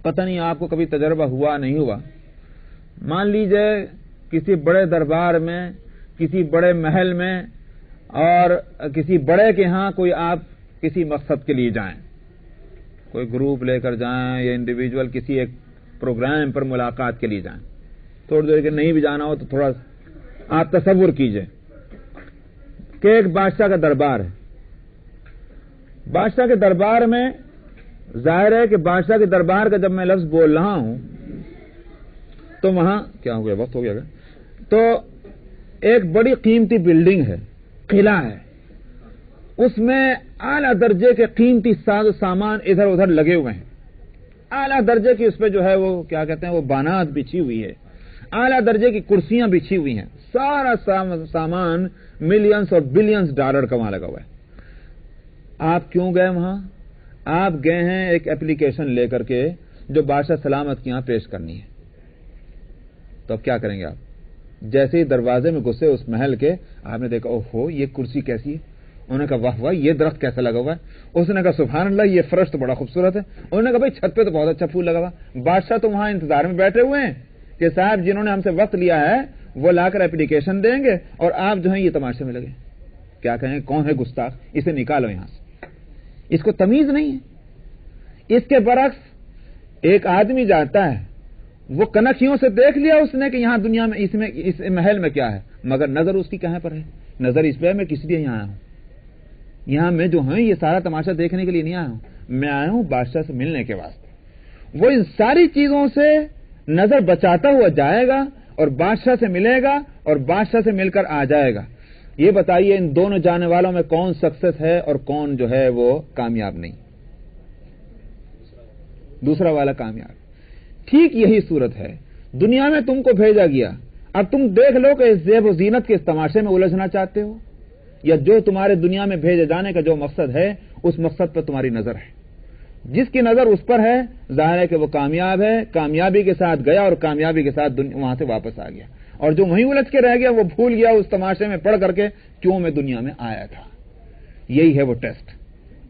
پتہ نہیں آپ کو کبھی تجربہ ہوا نہیں ہوا، مان لیجئے کسی بڑے دربار میں، کسی بڑے محل میں اور کسی بڑے کے ہاں کوئی آپ کسی مقصد کے لیے جائیں، کوئی گروپ لے کر جائیں یا انڈیویجول کسی ایک پروگرام پر ملاقات کے لیے جائیں، تھوڑی دیر کے نہیں بھی جانا ہو تو تھوڑا آپ تصور کیجئے کہ ایک بادشاہ کا دربار ہے۔ بادشاہ کے دربار میں ظاہر ہے کہ بادشاہ کے دربار کا جب میں لفظ بول رہا ہوں تو وہاں کیا ہو گیا، وقت ہو گیا گا، تو ایک بڑی قیمتی بلڈنگ ہے، قلعہ ہے، اس میں اعلیٰ درجے کے قیمتی ساز و سامان ادھر ادھر لگے ہوئے ہیں، اعلیٰ درجے کی اس پہ جو ہے وہ کیا کہتے ہیں وہ بانات بچھی ہوئی ہے، اعلیٰ درجے کی کرسیاں بچھی ہوئی ہیں، سارا سامان ملینز اور بلینز ڈالر کا وہاں لگا ہوا ہے۔ آپ کیوں گئے وہاں؟ آپ گئے ہیں ایک اپلیکیشن لے کر کے جو بادشاہ سلامت کی یہاں پیش کرنی ہے۔ تو اب کیا کریں گے آپ؟ جیسے ہی دروازے میں گھسے اس محل کے، آپ نے دیکھا اوہو یہ کرسی کیسی ہے، انہوں نے کہا واہ واہ یہ درخت کیسا لگا ہوا ہے، اس نے کہا سبحان اللہ یہ فرش تو بڑا خوبصورت ہے، انہوں نے کہا بھائی چھت پہ تو بہت اچھا پھول لگا ہوا۔ بادشاہ تو وہاں انتظار میں بیٹھے ہوئے ہیں کہ صاحب جنہوں نے ہم سے وقت لیا ہے وہ لا کر اپلیکیشن دیں گے اور آپ جو ہیں یہ تماشے میں لگے۔ کیا کہیں کون ہے گستاخ، اسے نکالو یہاں سے، اس کو تمیز نہیں ہے۔ اس کے برعکس ایک آدمی جاتا ہے، وہ کنکھیوں سے دیکھ لیا اس نے کہ یہاں دنیا میں اس محل میں کیا ہے، مگر نظر اس کی کہاں پر ہے؟ نظر اس پہ میں کس لیے یہاں آیا ہوں؟ یہاں میں جو ہوں یہ سارا تماشا دیکھنے کے لیے نہیں آیا ہوں، میں آیا ہوں بادشاہ سے ملنے کے واسطے۔ وہ ان ساری چیزوں سے نظر بچاتا ہوا جائے گا اور بادشاہ سے ملے گا اور بادشاہ سے مل کر آ جائے گا۔ یہ بتائیے ان دونوں جانے والوں میں کون سکسیس ہے اور کون جو ہے وہ کامیاب نہیں؟ دوسرا والا کامیاب۔ ٹھیک یہی صورت ہے، دنیا میں تم کو بھیجا گیا، اب تم دیکھ لو کہ اس زیب و زینت کے اس تماشے میں الجھنا چاہتے ہو یا جو تمہارے دنیا میں بھیجے جانے کا جو مقصد ہے اس مقصد پر تمہاری نظر ہے۔ جس کی نظر اس پر ہے ظاہر ہے کہ وہ کامیاب ہے، کامیابی کے ساتھ گیا اور کامیابی کے ساتھ وہاں سے واپس آ گیا، اور جو وہیں الجھ کے رہ گیا وہ بھول گیا اس تماشے میں پڑھ کر کے کیوں میں دنیا میں آیا تھا۔ یہی ہے وہ ٹیسٹ،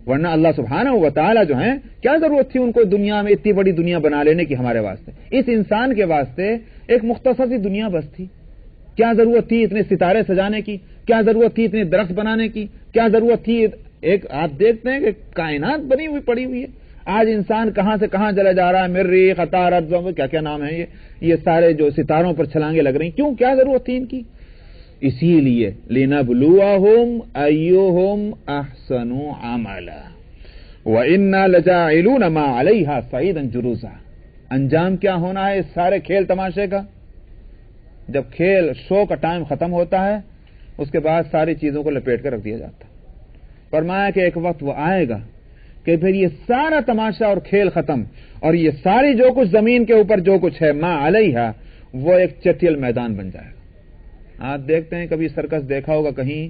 ورنہ اللہ سبحانہ و تعالی جو ہیں کیا ضرورت تھی ان کو دنیا میں اتنی بڑی دنیا بنا لینے کی ہمارے واسطے؟ اس انسان کے واسطے ایک مختصر سی دنیا بس تھی۔ کیا ضرورت تھی اتنے ستارے سجانے کی؟ کیا ضرورت تھی اتنے درخت بنانے کی؟ کیا ضرورت تھی ایک آپ دیکھتے ہیں کہ کائنات بنی ہوئی پڑی ہوئی ہے، آج انسان کہاں سے کہاں چلا جا رہا ہے، مریخ عطارد کیا کیا نام ہے یہ سارے جو ستاروں پر چھلانگیں لگ رہی، کیوں کیا ضرورت تھی ان کی؟ اسی لیے لِنَبْلُوَهُمْ أَيُّهُمْ أَحْسَنُ عَمَلًا وَإِنَّا لَجَاعِلُونَ مَا عَلَيْهَا صَعِيدًا جُرُوزًا۔ انجام کیا ہونا ہے اس سارے کھیل تماشے کا؟ جب کھیل شو کا ٹائم ختم ہوتا ہے اس کے بعد ساری چیزوں کو لپیٹ کر رکھ دیا جاتا ہے۔ فرمایا کہ ایک وقت وہ آئے گا کہ پھر یہ سارا تماشا اور کھیل ختم، اور یہ ساری جو کچھ زمین کے اوپر جو کچھ ہے ما علیہا وہ ایک چٹیل میدان بن جائے گا۔ آپ دیکھتے ہیں کبھی سرکس دیکھا ہوگا کہیں،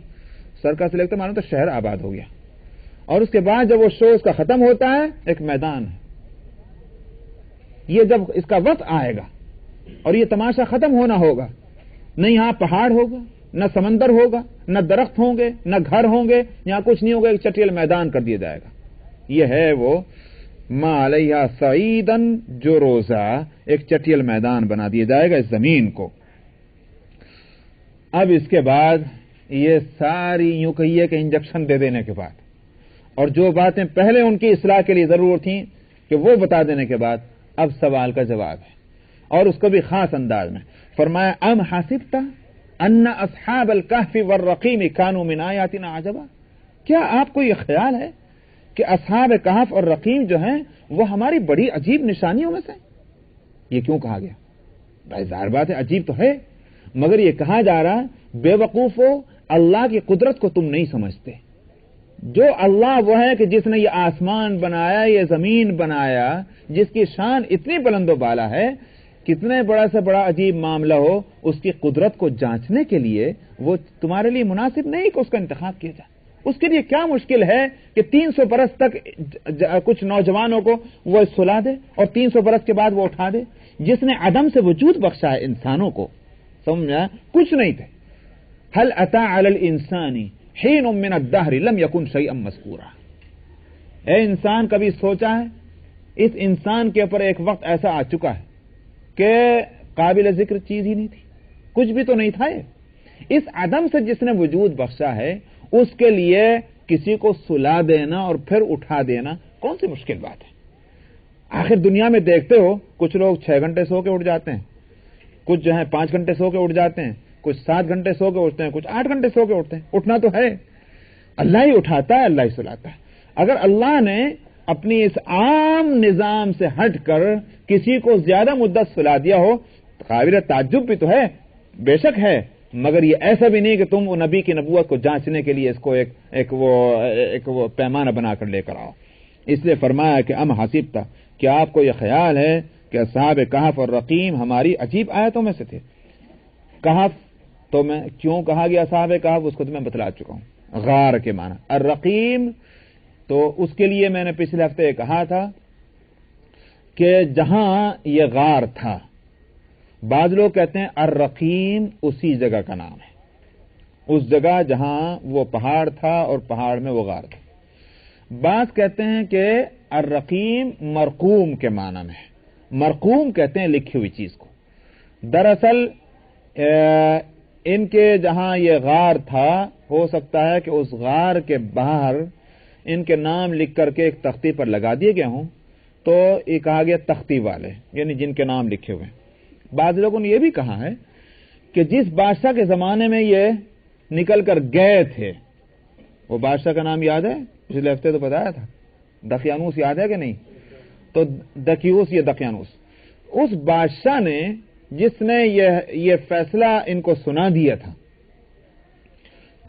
سرکس لگتا ہے مانو تو شہر آباد ہو گیا، اور اس کے بعد جب وہ شو اس کا ختم ہوتا ہے ایک میدان ہے۔ یہ جب اس کا وقت آئے گا اور یہ تماشا ختم ہونا ہوگا، نہ یہاں پہاڑ ہوگا، نہ سمندر ہوگا، نہ درخت ہوں گے، نہ گھر ہوں گے، یہاں کچھ نہیں ہوگا، ایک چٹیل میدان کر دیا جائے گا۔ یہ ہے وہ ما علیہا صعیدن جروزا، ایک چٹیل میدان بنا دیا جائے گا اس زمین کو۔ اب اس کے بعد یہ ساری یوں کہیے کہ انجیکشن دے دینے کے بعد اور جو باتیں پہلے ان کی اصلاح کے لیے ضرور تھیں کہ وہ بتا دینے کے بعد اب سوال کا جواب ہے، اور اس کو بھی خاص انداز میں فرمایا ام حسبت ان اصحاب الکہف والرقیم کانوا من آیاتنا عجبا، کیا آپ کو یہ خیال ہے کہ اصحاب کہف اور رقیم جو ہیں وہ ہماری بڑی عجیب نشانیوں میں سے؟ یہ کیوں کہا گیا؟ بھائی ظاہر بات ہے عجیب تو ہے، مگر یہ کہا جا رہا بے وقوفو اللہ کی قدرت کو تم نہیں سمجھتے۔ جو اللہ وہ ہے کہ جس نے یہ آسمان بنایا، یہ زمین بنایا، جس کی شان اتنی بلند و بالا ہے، کتنے بڑا سے بڑا عجیب معاملہ ہو اس کی قدرت کو جانچنے کے لیے وہ تمہارے لیے مناسب نہیں کہ اس کا انتخاب کیا جائے۔ اس کے لیے کیا مشکل ہے کہ 300 برس تک کچھ نوجوانوں کو وہ سلا دے اور 300 برس کے بعد وہ اٹھا دے؟ جس نے عدم سے وجود بخشا ہے انسانوں کو، سمجھا کچھ نہیں تھے۔ هل اتى على الانسان حين من الدهر لم يكن شيئا مذكورا، اے انسان کبھی سوچا ہے اس انسان کے اوپر ایک وقت ایسا آ چکا ہے کہ قابل ذکر چیز ہی نہیں تھی، کچھ بھی تو نہیں تھا یہ۔ اس عدم سے جس نے وجود بخشا ہے اس کے لیے کسی کو سلا دینا اور پھر اٹھا دینا کون سی مشکل بات ہے؟ آخر دنیا میں دیکھتے ہو کچھ لوگ 6 گھنٹے سو کے اٹھ جاتے ہیں، کچھ جو ہے 5 گھنٹے سو کے اٹھ جاتے ہیں، کچھ 7 گھنٹے سو کے اٹھتے ہیں، کچھ 8 گھنٹے سو کے اٹھتے ہیں۔ اٹھنا تو ہے، اللہ ہی اٹھاتا ہے، اللہ ہی سلاتا ہے۔ اگر اللہ نے اپنی اس عام نظام سے ہٹ کر کسی کو زیادہ مدت سلا دیا ہو قابل تعجب بھی تو ہے، بے شک ہے، مگر یہ ایسا بھی نہیں کہ تم وہ نبی کی نبوت کو جانچنے کے لیے اس کو ایک وہ پیمانہ بنا کر لے کر آؤ۔ اس لیے فرمایا کہ ام حسبت، کیا آپ کو یہ خیال ہے کہ اصحاب کہف اور رقیم ہماری عجیب آیتوں میں سے تھے؟ کہف تو میں کیوں کہا گیا اصحاب کہف اس کو تو میں بتلا چکا ہوں، غار کے معنی۔ الرقیم تو اس کے لیے میں نے پچھلے ہفتے کہا تھا کہ جہاں یہ غار تھا، بعض لوگ کہتے ہیں الرقیم اسی جگہ کا نام ہے، اس جگہ جہاں وہ پہاڑ تھا اور پہاڑ میں وہ غار تھا۔ بعض کہتے ہیں کہ الرقیم مرقوم کے معنی میں ہے، مرقوم کہتے ہیں لکھی ہوئی چیز کو۔ دراصل ان کے جہاں یہ غار تھا ہو سکتا ہے کہ اس غار کے باہر ان کے نام لکھ کر کے ایک تختی پر لگا دیے گئے ہوں، تو یہ کہا گیا تختی والے، یعنی جن کے نام لکھے ہوئے ہیں۔ بعض لوگوں نے یہ بھی کہا ہے کہ جس بادشاہ کے زمانے میں یہ نکل کر گئے تھے، وہ بادشاہ کا نام یاد ہے؟ پچھلے ہفتے تو بتایا تھا، دقیانوس، یاد ہے کہ نہیں؟ تو دقیوس یا دقیانوس، اس بادشاہ نے جس نے یہ فیصلہ ان کو سنا دیا تھا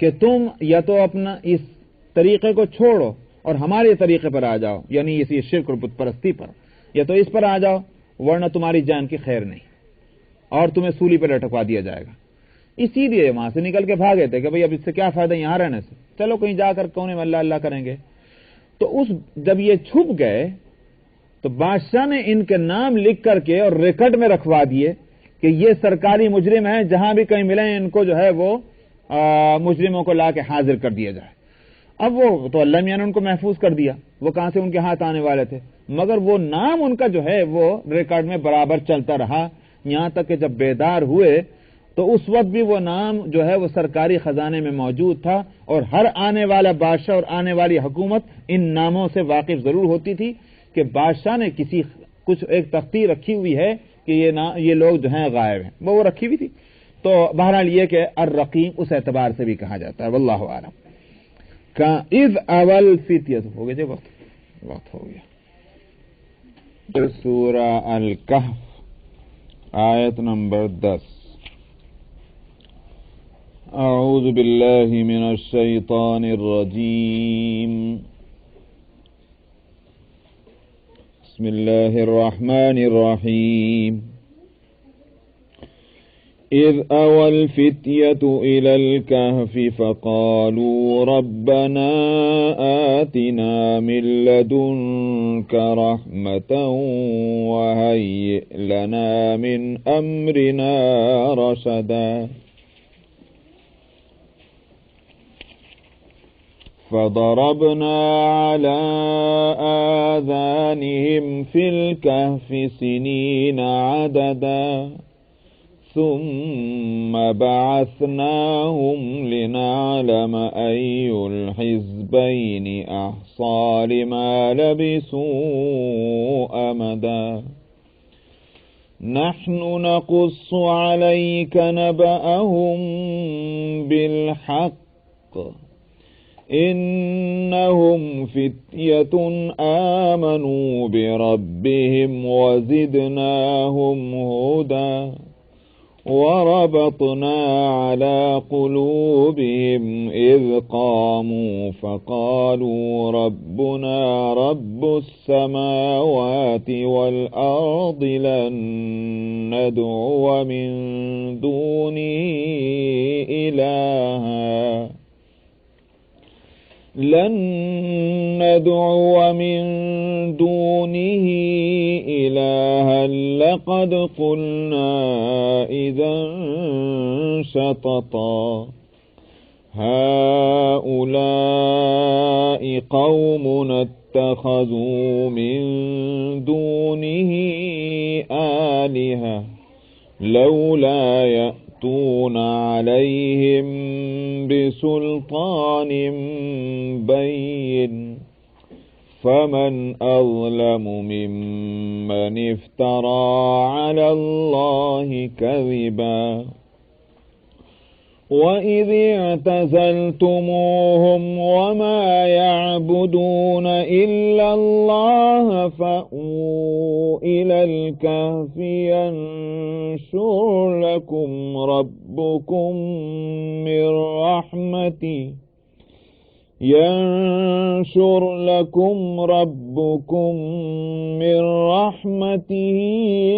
کہ تم یا تو اپنا اس طریقے کو چھوڑو اور ہمارے طریقے پر آ جاؤ، یعنی اسی شرک اور بت پرستی پر، یا تو اس پر آ جاؤ ورنہ تمہاری جان کی خیر نہیں اور تمہیں سولی پر لٹکوا دیا جائے گا۔ اسی لیے وہاں سے نکل کے بھاگے تھے کہ بھئی اب اس سے کیا فائدہ یہاں رہنے سے، چلو کہیں جا کر کونے میں اللہ اللہ کریں گے۔ تو جب یہ چھپ گئے تو بادشاہ نے ان کے نام لکھ کر کے اور ریکارڈ میں رکھوا دیے کہ یہ سرکاری مجرم ہیں، جہاں بھی کہیں ملیں ان کو جو ہے وہ مجرموں کو لا کے حاضر کر دیا جائے۔ اب وہ تو اللہ میاں نے ان کو محفوظ کر دیا، وہ کہاں سے ان کے ہاتھ آنے والے تھے، مگر وہ نام ان کا جو ہے وہ ریکارڈ میں برابر چلتا رہا، یہاں تک کہ جب بیدار ہوئے تو اس وقت بھی وہ نام جو ہے وہ سرکاری خزانے میں موجود تھا، اور ہر آنے والا بادشاہ اور آنے والی حکومت ان ناموں سے واقف ضرور ہوتی تھی کہ بادشاہ نے کچھ ایک تختی رکھی ہوئی ہے کہ یہ لوگ جو ہیں غائب ہیں، وہ رکھی ہوئی تھی۔ تو بہرحال یہ کہ الرقیم اس اعتبار سے بھی کہا جاتا ہے، واللہ اعلم۔ اذ اول فتیہ ہو گئے تھے، وقت ہو گیا۔ سورہ الکہف آیت نمبر 10۔ اعوذ باللہ من الشیطان الرجیم، بسم اللہ الرحمن الرحیم۔ اذ اوى الفتية الى الكهف فقالوا ربنا آتنا من لدنك رحمة وهيئ لنا من امرنا رشدا فضربنا على آذانهم في الكهف سنين عددا ثم بعثناهم لنعلم أي الحزبين أحصى لما لبثوا أمدا نحن نقص عليك نبأهم بالحق إنهم فتية آمنوا بربهم وزدناهم هدى وربطنا على قلوبهم إذ قاموا فقالوا ربنا رب السماوات والأرض لن ندعو من دونه إلها لقد قلنا إذا شططا هؤلاء قومنا اتخذوا من دونه آلهة لولا يأتون عليهم بسلطان بين فمن أظلم ممن افترى على الله كذبا وإذ اعتزلتموهم وما يعبدون إلا الله فأووا إلى الكهف ينشر لكم ربكم من رحمته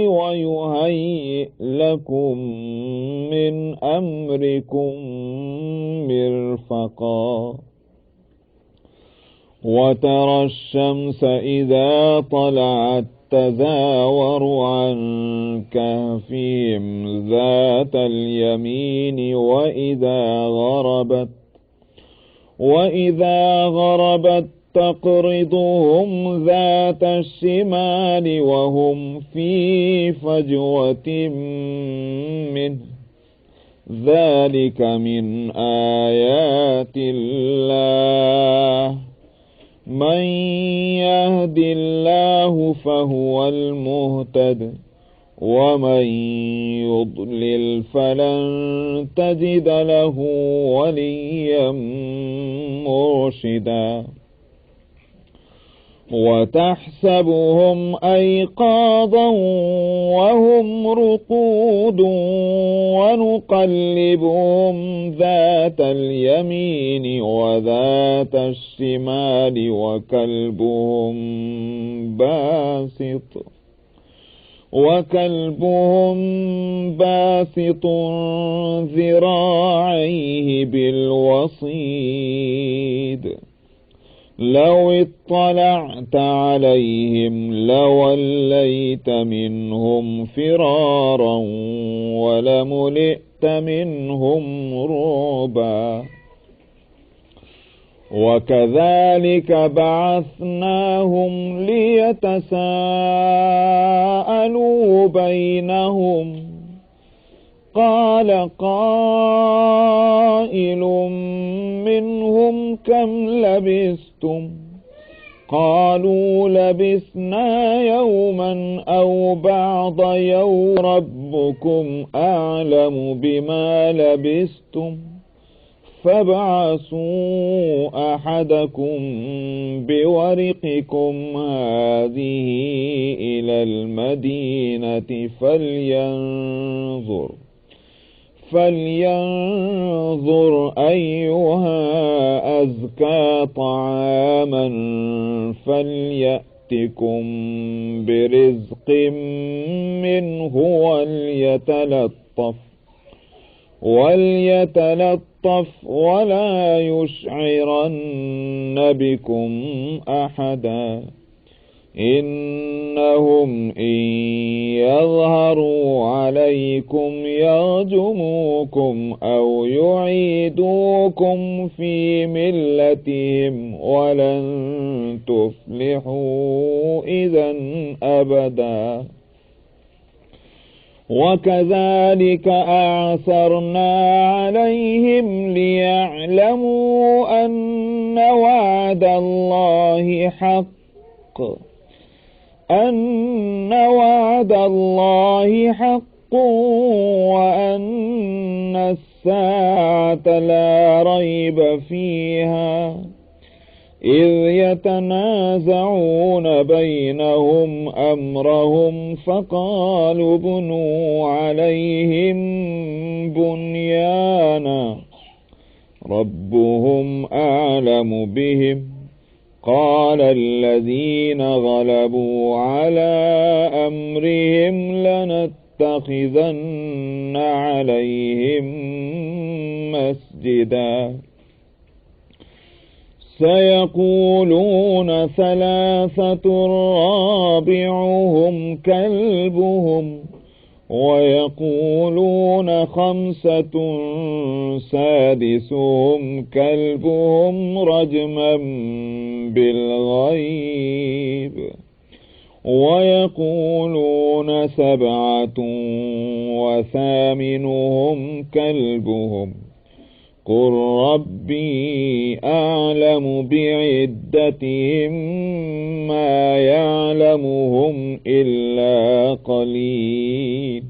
ويهيئ لكم من أمركم مرفقا وترى الشمس إذا طلعت تزاور عن كهفهم ذات اليمين وإذا غربت تقرضهم ذات الشمال وهم في فجوة منه ذلك من آيات الله من يهد الله فهو المهتد ومن يضلل فلن تجد له وليا مرشدا وتحسبهم أيقاظا وهم رقود ونقلبهم ذات اليمين وذات الشمال وكلبهم باسط ذراعيه بالوصيد لو اطلعت عليهم لوليت منهم فرارا ولملئت منهم رعبا وكذلك بعثناهم ليتساءلوا بينهم قال قائل منهم كم لبثتم قالوا لبثنا يوما أو بعض يوم ربكم أعلم بما لبثتم فابعثوا أحدكم بورقكم هذه إلى المدينة فلينظر أيها أزكى طعاما فليأتكم برزق منه وليتلطف ولا يشعرن بكم أحدا إنهم إن يظهروا عليكم يرجموكم أو يعيدوكم في ملتهم ولن تفلحوا إذا أبدا وكذلك أعثرنا عليهم ليعلموا أن وعد الله حق وأن الساعة لا ريب فيها إذ يتنازعون بينهم أمرهم فقالوا ابنوا عليهم بنيانا ربهم أعلم بهم قال الذين غلبوا على أمرهم لنتخذن عليهم مسجدا سيقولون ثلاثة رابعهم كلبهم وَيَقُولُونَ خَمْسَةٌ سَادِسُهُمْ كَلْبُهُمْ رَجْمًا بِالْغَيْبِ وَيَقُولُونَ سَبْعَةٌ وَثَامِنُهُمْ كَلْبُهُمْ قُلْ رَبِّي أَعْلَمُ بِعِدَّتِهِم مَّا يَعْلَمُهُمْ إِلَّا قَلِيلٌ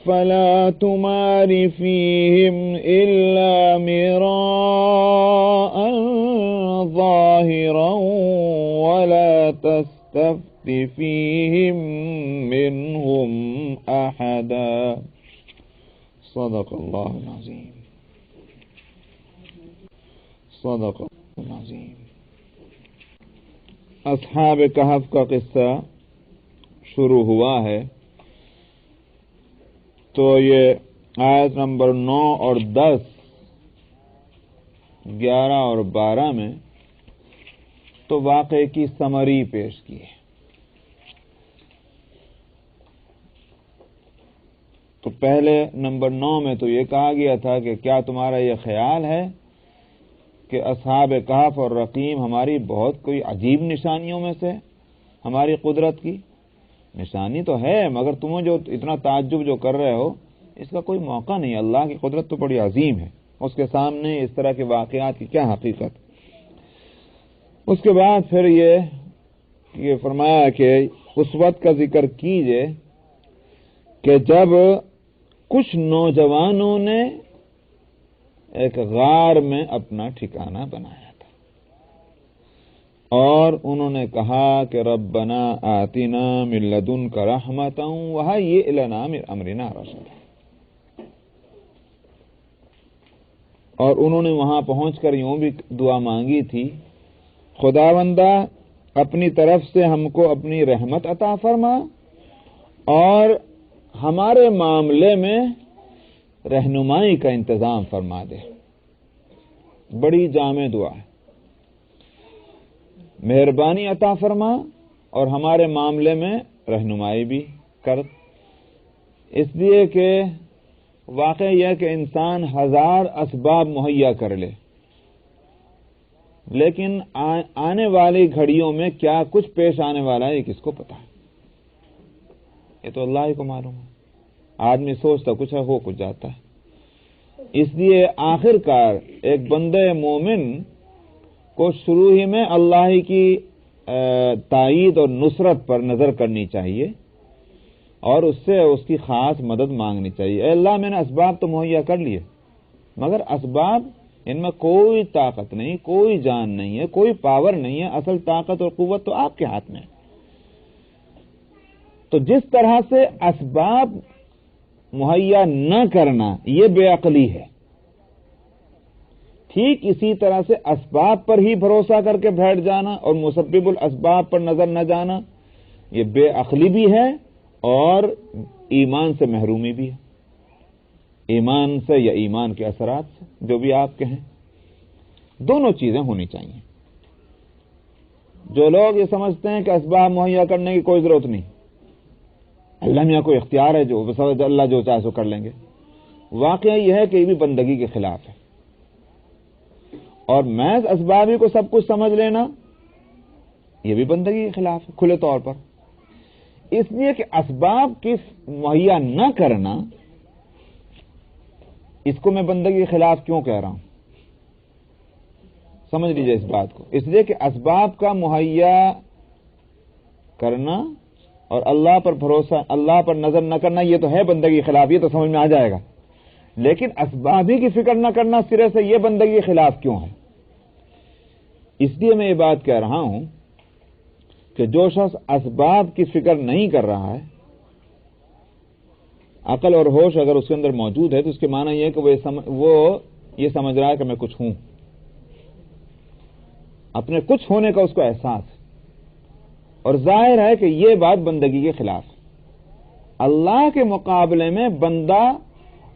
فَلَا تُمَارِ فِيهِمْ إِلَّا مِرَاءً ظَاهِرًا وَلَا تَسْتَفْتِ فِيهِم مِّنْهُمْ أَحَدًا صدق اللہ العظیم صدق العظیم۔ اصحاب کہف کا قصہ شروع ہوا ہے، تو یہ آیت نمبر 9 اور 10، 11 اور 12 میں تو واقعے کی سمری پیش کی ہے۔ تو پہلے نمبر 9 میں تو یہ کہا گیا تھا کہ کیا تمہارا یہ خیال ہے کہ اصحاب کہف اور رقیم ہماری بہت کوئی عجیب نشانیوں میں سے ہماری قدرت کی نشانی تو ہے، مگر تمہیں جو اتنا تعجب جو کر رہے ہو اس کا کوئی موقع نہیں۔ اللہ کی قدرت تو بڑی عظیم ہے، اس کے سامنے اس طرح کے واقعات کی کیا حقیقت۔ اس کے بعد پھر یہ فرمایا کہ اس وقت کا ذکر کیجئے کہ جب کچھ نوجوانوں نے ایک غار میں اپنا ٹھکانہ بنایا تھا اور انہوں نے کہا کہ ربنا آتنا من لدنک رحمتا وہیئ لنا من امرنا رشدا، اور انہوں نے وہاں پہنچ کر یوں بھی دعا مانگی تھی، خداوندہ اپنی طرف سے ہم کو اپنی رحمت عطا فرما اور ہمارے معاملے میں رہنمائی کا انتظام فرما دے۔ بڑی جامع دعا ہے، مہربانی عطا فرما اور ہمارے معاملے میں رہنمائی بھی کر، اس لیے کہ واقع یہ کہ انسان ہزار اسباب مہیا کر لے، لیکن آنے والی گھڑیوں میں کیا کچھ پیش آنے والا ہے یہ کس کو پتا ہے؟ یہ تو اللہ ہی کو معلوم ہے۔ آدمی سوچتا کچھ ہے، ہو کچھ جاتا ہے۔ اس لیے آخر کار ایک بندے مومن کو شروع ہی میں اللہ کی تائید اور نصرت پر نظر کرنی چاہیے اور اس سے اس کی خاص مدد مانگنی چاہیے۔ اے اللہ میں نے اسباب تو مہیا کر لیے، مگر اسباب ان میں کوئی طاقت نہیں، کوئی جان نہیں ہے، کوئی پاور نہیں ہے، اصل طاقت اور قوت تو آپ کے ہاتھ میں ہے۔ تو جس طرح سے اسباب مہیا نہ کرنا یہ بے عقلی ہے، ٹھیک اسی طرح سے اسباب پر ہی بھروسہ کر کے بیٹھ جانا اور مسبب الاسباب پر نظر نہ جانا یہ بے عقلی بھی ہے اور ایمان سے محرومی بھی ہے۔ ایمان سے یا ایمان کے اثرات سے، جو بھی آپ کہیں، دونوں چیزیں ہونی چاہیے۔ جو لوگ یہ سمجھتے ہیں کہ اسباب مہیا کرنے کی کوئی ضرورت نہیں، اللہ میاں کوئی اختیار ہے جو اللہ جو چاہے سو کر لیں گے، واقعہ یہ ہے کہ یہ بھی بندگی کے خلاف ہے، اور محض اسباب ہی کو سب کچھ سمجھ لینا یہ بھی بندگی کے خلاف ہے کھلے طور پر۔ اس لیے کہ اسباب کی مہیا نہ کرنا، اس کو میں بندگی کے خلاف کیوں کہہ رہا ہوں، سمجھ لیجئے اس بات کو۔ اس لیے کہ اسباب کا مہیا کرنا اور اللہ پر بھروسہ، اللہ پر نظر نہ کرنا یہ تو ہے بندگی کے خلاف، یہ تو سمجھ میں آ جائے گا، لیکن اسباب ہی کی فکر نہ کرنا سرے سے یہ بندگی کے خلاف کیوں ہے؟ اس لیے میں یہ بات کہہ رہا ہوں کہ جو شخص اسباب کی فکر نہیں کر رہا ہے، عقل اور ہوش اگر اس کے اندر موجود ہے تو اس کے معنی یہ ہے کہ وہ یہ سمجھ رہا ہے کہ میں کچھ ہوں، اپنے کچھ ہونے کا اس کو احساس ہے، اور ظاہر ہے کہ یہ بات بندگی کے خلاف ہے۔ اللہ کے مقابلے میں بندہ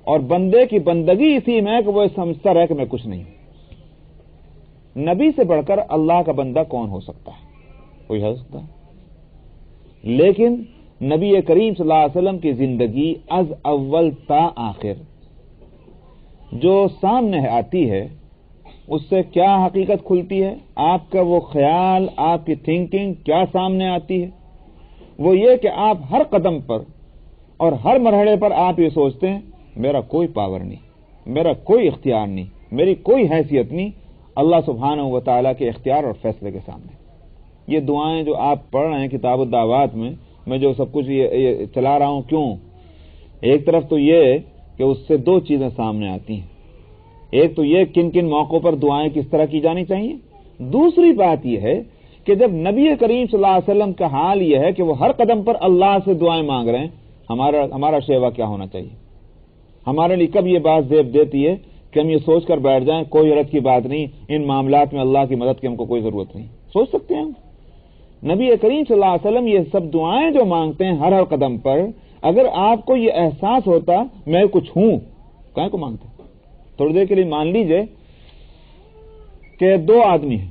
اور بندے کی بندگی اسی میں ہے کہ وہ سمجھتا رہے کہ میں کچھ نہیں ہوں۔ نبی سے بڑھ کر اللہ کا بندہ کون ہو سکتا ہے؟ کوئی ہو سکتا ہے، لیکن نبی کریم صلی اللہ علیہ وسلم کی زندگی از اول تا آخر جو سامنے آتی ہے اس سے کیا حقیقت کھلتی ہے؟ آپ کا وہ خیال، آپ کی تھنکنگ کیا سامنے آتی ہے؟ وہ یہ کہ آپ ہر قدم پر اور ہر مرحلے پر آپ یہ سوچتے ہیں میرا کوئی پاور نہیں، میرا کوئی اختیار نہیں، میری کوئی حیثیت نہیں، اللہ سبحانہ و تعالیٰ کے اختیار اور فیصلے کے سامنے۔ یہ دعائیں جو آپ پڑھ رہے ہیں کتاب الدعوات میں جو سب کچھ یہ چلا رہا ہوں، کیوں؟ ایک طرف تو یہ کہ اس سے دو چیزیں سامنے آتی ہیں، ایک تو یہ کن کن موقعوں پر دعائیں کس طرح کی جانی چاہیے، دوسری بات یہ ہے کہ جب نبی کریم صلی اللہ علیہ وسلم کا حال یہ ہے کہ وہ ہر قدم پر اللہ سے دعائیں مانگ رہے ہیں، ہمارا شیوا کیا ہونا چاہیے؟ ہمارے لیے کب یہ بات زیب دیتی ہے کہ ہم یہ سوچ کر بیٹھ جائیں کوئی حرج کی بات نہیں، ان معاملات میں اللہ کی مدد کی ہم کو کوئی ضرورت نہیں؟ سوچ سکتے ہیں ہم؟ نبی کریم صلی اللہ علیہ وسلم یہ سب دعائیں جو مانگتے ہیں ہر قدم پر، اگر آپ کو یہ احساس ہوتا میں کچھ ہوں، کہیں کو مانگتے؟ تھوڑی دیر کے لیے مان لیجئے کہ دو آدمی ہیں،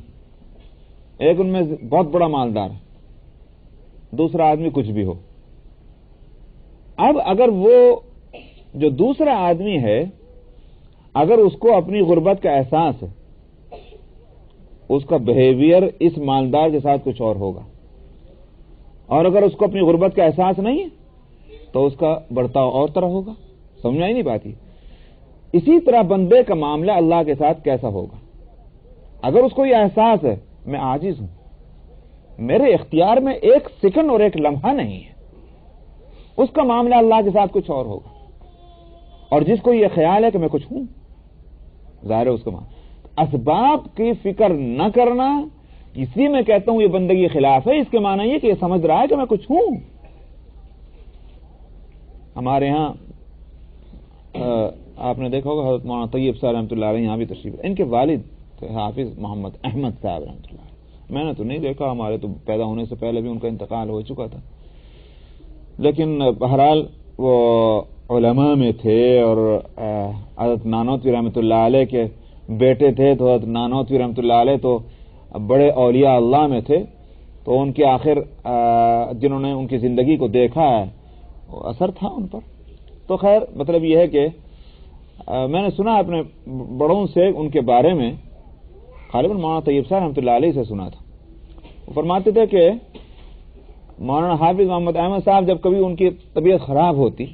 ایک ان میں بہت بڑا مالدار ہے، دوسرا آدمی کچھ بھی ہو۔ اب اگر وہ جو دوسرا آدمی ہے اگر اس کو اپنی غربت کا احساس ہے، اس کا بہیویئر اس مالدار کے ساتھ کچھ اور ہوگا، اور اگر اس کو اپنی غربت کا احساس نہیں ہے تو اس کا برتاؤ اور طرح ہوگا۔ سمجھا ہی نہیں بات ہی؟ اسی طرح بندے کا معاملہ اللہ کے ساتھ کیسا ہوگا؟ اگر اس کو یہ احساس ہے میں عاجز ہوں، میرے اختیار میں ایک سیکنڈ اور ایک لمحہ نہیں ہے، اس کا معاملہ اللہ کے ساتھ کچھ اور ہوگا۔ اور جس کو یہ خیال ہے کہ میں کچھ ہوں، ظاہر ہے اس کا معاملہ اسباب کی فکر نہ کرنا، اس لیے میں کہتا ہوں یہ بندگی خلاف ہے، اس کے معنی یہ کہ یہ سمجھ رہا ہے کہ میں کچھ ہوں۔ ہمارے ہاں آپ نے دیکھا ہوگا حضرت مولانا طیب صاحب رحمۃ اللہ علیہ یہاں بھی تشریف، ان کے والد تھے حافظ محمد احمد صاحب رحمۃ اللہ علیہ، میں نے تو نہیں دیکھا، ہمارے تو پیدا ہونے سے پہلے بھی ان کا انتقال ہو چکا تھا، لیکن بہرحال وہ علماء میں تھے، اور حضرت نانوتوی رحمۃ اللہ علیہ کے بیٹے تھے، تو حضرت نانوتوی رحمۃ اللہ علیہ تو بڑے اولیاء اللہ میں تھے، تو ان کے آخر جنہوں نے ان کی زندگی کو دیکھا ہے وہ اثر تھا ان پر۔ تو خیر مطلب یہ ہے کہ میں نے سنا اپنے بڑوں سے ان کے بارے میں، غالباً مولانا طیب صاحب رحمۃ اللہ علیہ سے سنا تھا، وہ فرماتے تھے کہ مولانا حافظ محمد احمد صاحب جب کبھی ان کی طبیعت خراب ہوتی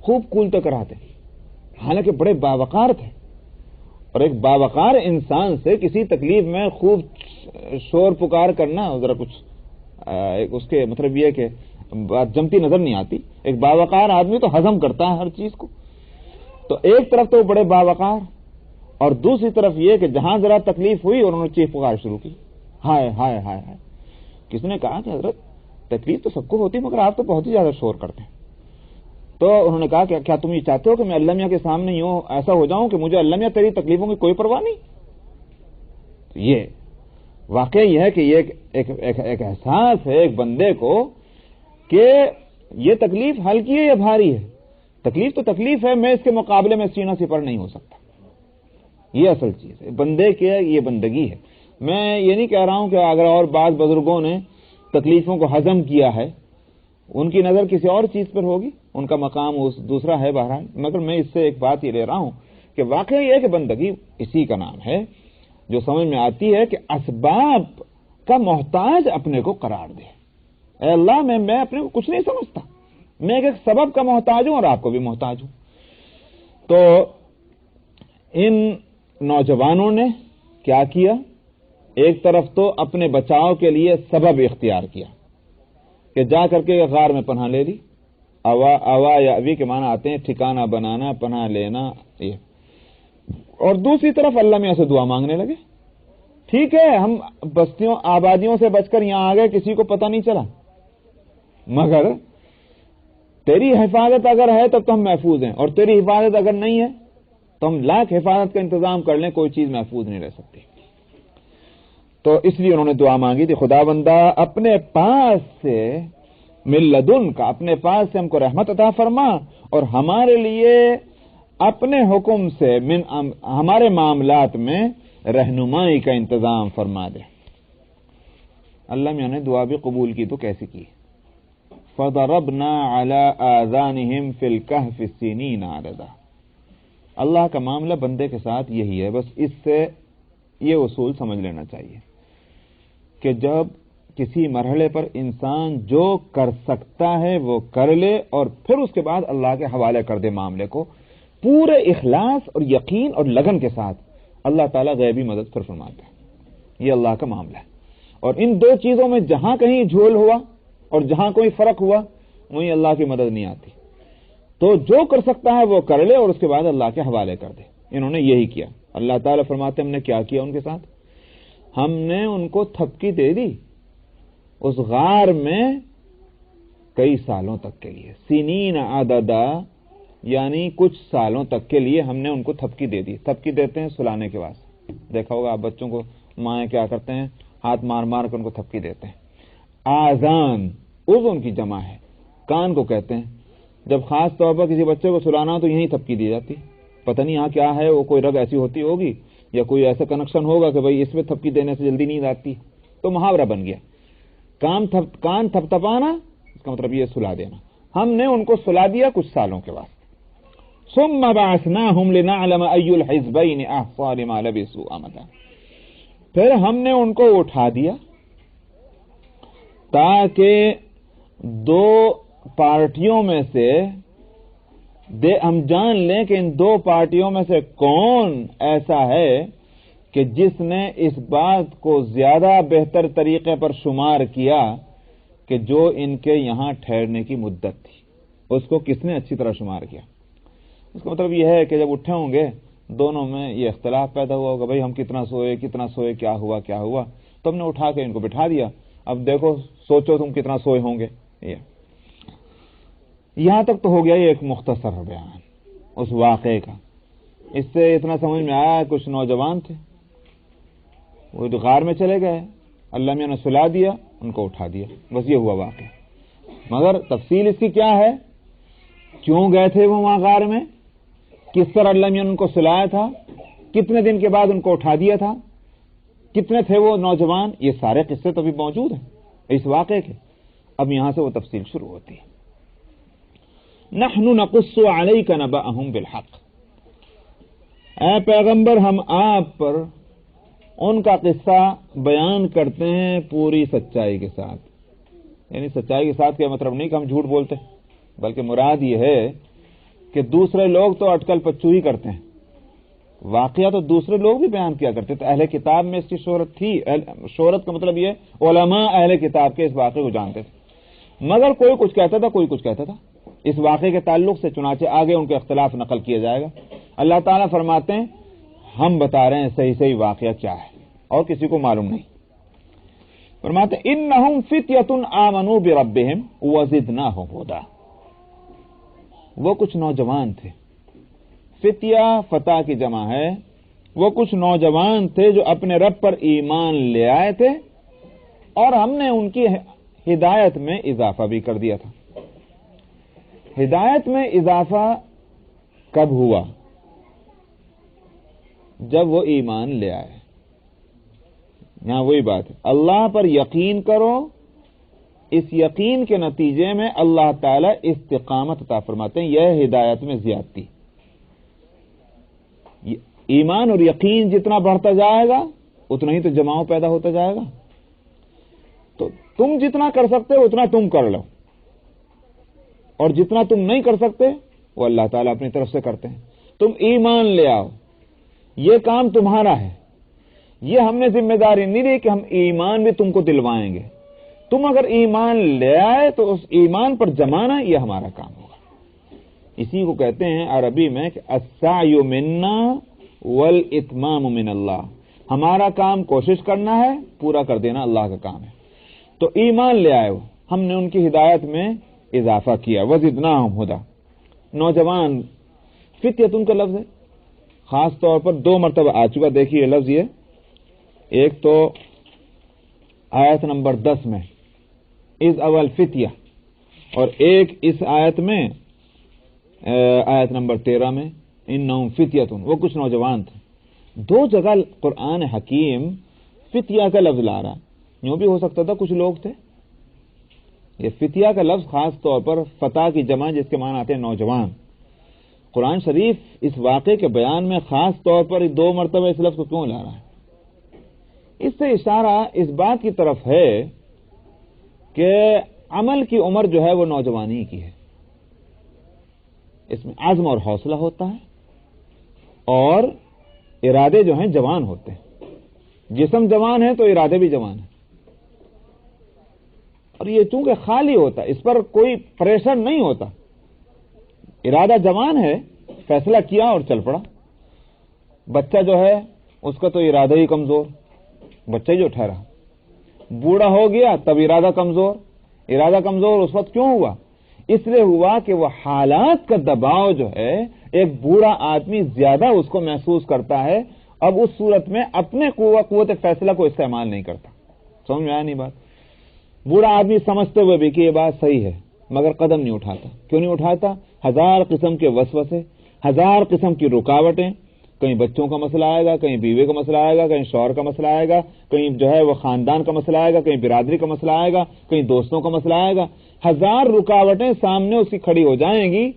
خوب کولتے کراتے، حالانکہ بڑے باوقار تھے، اور ایک باوقار انسان سے کسی تکلیف میں خوب شور پکار کرنا ذرا کچھ اس کے مطلب یہ کہ بات جمتی نظر نہیں آتی۔ ایک باوقار آدمی تو ہضم کرتا ہے ہر چیز کو، تو ایک طرف تو بڑے باوقار، اور دوسری طرف یہ کہ جہاں ذرا تکلیف ہوئی اور انہوں نے چیخ پکار شروع کی، ہائے ہائے ہائے ہائے۔ کس نے کہا کہ حضرت تکلیف تو سب کو ہوتی مگر آپ تو بہت ہی زیادہ شور کرتے ہیں۔ تو انہوں نے کہا کہ کیا تم یہ چاہتے ہو کہ میں اللہ میاں کے سامنے یوں ایسا ہو جاؤں کہ مجھے اللہ میاں تیری تکلیفوں کی کوئی پرواہ نہیں؟ تو یہ واقعہ یہ ہے کہ یہ ایک احساس ہے ایک بندے کو کہ یہ تکلیف ہلکی ہے یا بھاری ہے، تکلیف تو تکلیف ہے، میں اس کے مقابلے میں سینہ سپر نہیں ہو سکتا۔ یہ اصل چیز ہے بندے کے، یہ بندگی ہے۔ میں یہ نہیں کہہ رہا ہوں کہ اگر اور بعض بزرگوں نے تکلیفوں کو ہضم کیا ہے ان کی نظر کسی اور چیز پر ہوگی، ان کا مقام دوسرا ہے بہرحال، مگر میں اس سے ایک بات یہ لے رہا ہوں کہ واقعی یہ ہے کہ بندگی اسی کا نام ہے جو سمجھ میں آتی ہے کہ اسباب کا محتاج اپنے کو قرار دے۔ اے اللہ میں اپنے کو کچھ نہیں سمجھتا، میں ایک سبب کا محتاج ہوں اور آپ کو بھی محتاج ہوں۔ تو ان نوجوانوں نے کیا کیا؟ ایک طرف تو اپنے بچاؤ کے لیے سبب اختیار کیا کہ جا کر کے غار میں پناہ لے لی، اوا یا اوی کے معنی آتے ہیں ٹھکانہ بنانا، پناہ لینا، یہ، اور دوسری طرف اللہ میاں سے دعا مانگنے لگے۔ ٹھیک ہے ہم بستیوں آبادیوں سے بچ کر یہاں آ گئے، کسی کو پتہ نہیں چلا، مگر تیری حفاظت اگر ہے تب تو ہم محفوظ ہیں، اور تیری حفاظت اگر نہیں ہے تو ہم لاکھ حفاظت کا انتظام کر لیں، کوئی چیز محفوظ نہیں رہ سکتی۔ تو اس لیے انہوں نے دعا مانگی تھی، خدا بندہ اپنے پاس سے من لدن کا، اپنے پاس سے ہم کو رحمت عطا فرما، اور ہمارے لیے اپنے حکم سے ہمارے معاملات میں رہنمائی کا انتظام فرما دے۔ اللہ میاں نے دعا بھی قبول کی تو کیسے کی؟ فضربنا على آذانهم في الكهف سنين عددا. اللہ کا معاملہ بندے کے ساتھ یہی ہے. بس اس سے یہ اصول سمجھ لینا چاہیے کہ جب کسی مرحلے پر انسان جو کر سکتا ہے وہ کر لے اور پھر اس کے بعد اللہ کے حوالے کر دے معاملے کو پورے اخلاص اور یقین اور لگن کے ساتھ. اللہ تعالیٰ غیبی مدد پھر فرماتا ہے. یہ اللہ کا معاملہ ہے. اور ان دو چیزوں میں جہاں کہیں جھول ہوا اور جہاں کوئی فرق ہوا وہیں اللہ کی مدد نہیں آتی. تو جو کر سکتا ہے وہ کر لے اور اس کے بعد اللہ کے حوالے کر دے. انہوں نے یہی کیا. اللہ تعالیٰ فرماتے ہم نے کیا کیا ان کے ساتھ؟ ہم نے ان کو تھپکی دے دی اس غار میں کئی سالوں تک کے لیے. سنین عددا یعنی کچھ سالوں تک کے لیے ہم نے ان کو تھپکی دے دی. تھپکی دیتے ہیں سلانے کے واسطے. دیکھا ہوگا آپ بچوں کو مائیں کیا کرتے ہیں؟ ہاتھ مار مار کر ان کو تھپکی دیتے ہیں. آذان اذن کی جمع ہے, کان کو کہتے ہیں. جب خاص طور پر کسی بچے کو سلانا ہو تو یہیں تھپکی دی جاتی. پتہ نہیں یہاں کیا ہے, وہ کوئی رگ ایسی ہوتی ہوگی یا کوئی ایسا کنیکشن ہوگا کہ بھئی اس میں تھپکی دینے سے جلدی نیند آتی, تو محاورہ بن گیا. کان تھپتھپانا اس کا مطلب یہ سلا دینا. ہم نے ان کو سلا دیا کچھ سالوں کے بعد. ثم بعثناهم لنعلم اي الحزبين احصى لما لبثوا امدا. پھر ہم نے ان کو اٹھا دیا تاکہ دو پارٹیوں میں سے ہم جان لیں کہ ان دو پارٹیوں میں سے کون ایسا ہے کہ جس نے اس بات کو زیادہ بہتر طریقے پر شمار کیا کہ جو ان کے یہاں ٹھہرنے کی مدت تھی اس کو کس نے اچھی طرح شمار کیا. اس کا مطلب یہ ہے کہ جب اٹھے ہوں گے دونوں میں یہ اختلاف پیدا ہوا ہوگا, بھائی ہم کتنا سوئے کیا ہوا, تو ہم نے اٹھا کے ان کو بٹھا دیا. اب دیکھو سوچو تم کتنا سوئے ہوں گے. یہاں تک تو ہو گیا یہ ایک مختصر بیان اس واقعے کا. اس سے اتنا سمجھ میں آیا کچھ نوجوان تھے وہ غار میں چلے گئے, اللہ میاں نے سلا دیا, ان کو اٹھا دیا, بس یہ ہوا واقعہ. مگر تفصیل اس کی کیا ہے, کیوں گئے تھے وہ وہاں غار میں, کس طرح اللہ میاں نے ان کو سلایا تھا, کتنے دن کے بعد ان کو اٹھا دیا تھا, کتنے تھے وہ نوجوان, یہ سارے قصے تو بھی موجود ہیں اس واقعے کے. اب یہاں سے وہ تفصیل شروع ہوتی ہے. نحن نقص علیک نبأہم بالحق. اے پیغمبر ہم آپ پر ان کا قصہ بیان کرتے ہیں پوری سچائی کے ساتھ. یعنی سچائی کے ساتھ کیا مطلب نہیں کہ ہم جھوٹ بولتے, بلکہ مراد یہ ہے کہ دوسرے لوگ تو اٹکل پچو ہی کرتے ہیں, واقعہ تو دوسرے لوگ بھی بیان کیا کرتے تھے. اہل کتاب میں اس کی شہرت تھی. شہرت کا مطلب یہ علماء اہل کتاب کے اس واقعے کو جانتے تھے, مگر کوئی کچھ کہتا تھا کوئی کچھ کہتا تھا اس واقعے کے تعلق سے. چنانچہ آگے ان کے اختلاف نقل کیا جائے گا. اللہ تعالیٰ فرماتے ہیں ہم بتا رہے ہیں صحیح واقعہ کیا ہے اور کسی کو معلوم نہیں. فرماتے ہیں انہم فتیۃ آمنوا بربہم وزدناہم ھدی. وہ کچھ نوجوان تھے, فتیہ فتح کی جمع ہے, وہ کچھ نوجوان تھے جو اپنے رب پر ایمان لے آئے تھے اور ہم نے ان کی ہدایت میں اضافہ بھی کر دیا تھا. ہدایت میں اضافہ کب ہوا؟ جب وہ ایمان لے آئے. یہاں وہی بات ہے, اللہ پر یقین کرو, اس یقین کے نتیجے میں اللہ تعالی استقامت عطا فرماتے ہیں. یہ ہدایت میں زیادتی. ایمان اور یقین جتنا بڑھتا جائے گا اتنا ہی تو جماؤ پیدا ہوتا جائے گا. تو تم جتنا کر سکتے ہو اتنا تم کر لو, اور جتنا تم نہیں کر سکتے وہ اللہ تعالیٰ اپنی طرف سے کرتے ہیں. تم ایمان لے آؤ, یہ کام تمہارا ہے. یہ ہم نے ذمہ داری نہیں دی کہ ہم ایمان بھی تم کو دلوائیں گے. تم اگر ایمان لے آئے تو اس ایمان پر جمانا یہ ہمارا کام ہوگا. اسی کو کہتے ہیں عربی میں کہ السعی منا والاتمام من اللہ. ہمارا کام کوشش کرنا ہے, پورا کر دینا اللہ کا کام ہے. تو ایمان لے آئے ہو, ہم نے ان کی ہدایت میں اضافہ کیا. وزدناہم ھدی. نوجوان فتیۃ کا لفظ ہے, خاص طور پر 2 مرتبہ آ چکا. دیکھیے لفظ یہ, ایک تو آیت نمبر 10 میں از اول فتیہ, اور ایک اس آیت میں آیت نمبر 13 میں انہم فتیۃ, وہ کچھ نوجوان تھے. 2 جگہ قرآن حکیم فتیہ کا لفظ لا رہا. یوں بھی ہو سکتا تھا کچھ لوگ تھے, یہ فتیہ کا لفظ خاص طور پر فتح کی جمع جس کے معنی آتے ہیں نوجوان. قرآن شریف اس واقعے کے بیان میں خاص طور پر 2 مرتبہ اس لفظ کو کیوں لا رہا ہے؟ اس سے اشارہ اس بات کی طرف ہے کہ عمل کی عمر جو ہے وہ نوجوانی کی ہے. اس میں عزم اور حوصلہ ہوتا ہے اور ارادے جو ہیں جوان ہوتے ہیں. جسم جوان ہے تو ارادے بھی جوان ہیں. اور یہ چونکہ خالی ہوتا ہے، اس پر کوئی پریشر نہیں ہوتا. ارادہ جوان ہے، فیصلہ کیا اور چل پڑا. بچہ جو ہے اس کا تو ارادہ ہی کمزور، بچہ ہی جو ٹھہرا. بوڑھا ہو گیا تب ارادہ کمزور. ارادہ کمزور اس وقت کیوں ہوا؟ اس لیے ہوا کہ وہ حالات کا دباؤ جو ہے ایک بوڑھا آدمی زیادہ اس کو محسوس کرتا ہے. اب اس صورت میں اپنے قوت فیصلہ کو استعمال نہیں کرتا. سمجھ میں آیا نہیں بات؟ بوڑھا آدمی سمجھتے ہوئے بھی کہ یہ بات صحیح ہے مگر قدم نہیں اٹھاتا. کیوں نہیں اٹھاتا؟ 1000 قسم کے وسوسے، 1000 قسم کی رکاوٹیں. کہیں بچوں کا مسئلہ آئے گا، کہیں بیوے کا مسئلہ آئے گا، کہیں شوہر کا مسئلہ آئے گا، کہیں جو ہے وہ خاندان کا مسئلہ آئے گا، کہیں برادری کا مسئلہ آئے گا، کہیں دوستوں کا مسئلہ آئے گا. 1000 رکاوٹیں سامنے اس کی کھڑی ہو جائیں گی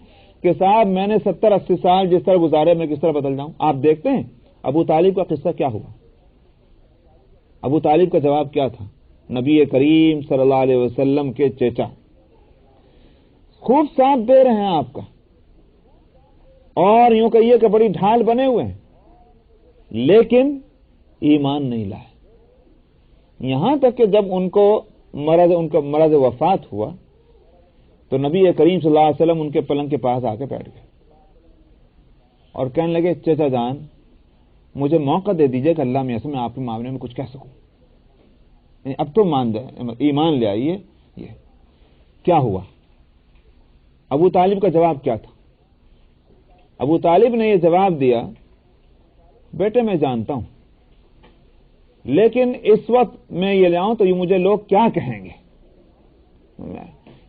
کہ صاحب میں نے 70-80 سال جس طرح گزارے میں کس طرح بدل جاؤں. آپ دیکھتے ہیں ابو طالب کا قصہ کیا ہوا. ابو طالب کا جواب کیا تھا؟ نبی کریم صلی اللہ علیہ وسلم کے چچا خوب ساتھ دے رہے ہیں آپ کا اور یوں کہیے کہ بڑی ڈھال بنے ہوئے ہیں، لیکن ایمان نہیں لائے. یہاں تک کہ جب ان کا مرض وفات ہوا تو نبی کریم صلی اللہ علیہ وسلم ان کے پلنگ کے پاس آ کے بیٹھ گئے اور کہنے لگے چچا جان مجھے موقع دے دیجئے کہ اللہ میں آپ کے معاملے میں کچھ کہہ سکوں. اب تو مان جائے، ایمان لے آئیے. یہ کیا ہوا؟ ابو طالب کا جواب کیا تھا؟ ابو طالب نے یہ جواب دیا، بیٹے میں جانتا ہوں لیکن اس وقت میں یہ لاؤں تو یہ مجھے لوگ کیا کہیں گے.